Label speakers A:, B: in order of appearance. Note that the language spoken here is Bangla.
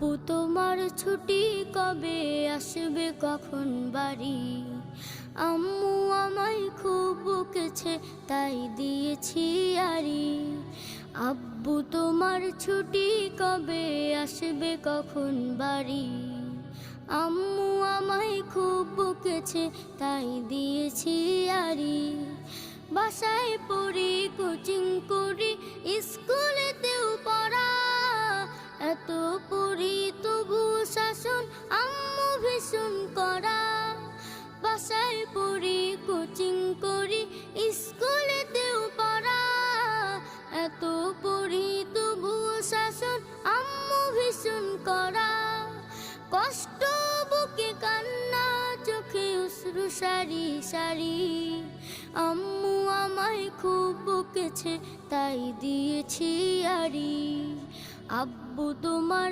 A: আব্বু তোমার ছুটি কবে আসবে কখন বাড়ি? আম্মু আমায় খুব বকেছে তাই দিয়েছি আড়ি। আব্বু তোমার ছুটি কবে আসবে কখন বাড়ি? আম্মু আমায় খুব বকেছে তাই দিয়েছি আড়ি। বাসায় পড়ি, কোচিং করি, স্কুলেতেও পড়া, এত পড়ি তবু শাসন আম্মু ভীষণ করা। বাসায় পড়ি, কোচিং করি, স্কুলেতেও পড়া, এত পড়ি তবু শাসন আম্মু ভীষণ করা। কষ্ট বুকে কান্না, চোখে অশ্রু সারি সারি। আম্মু আমায় খুব বকেছে তাই দিয়েছি আড়ি। আব্বু তোমার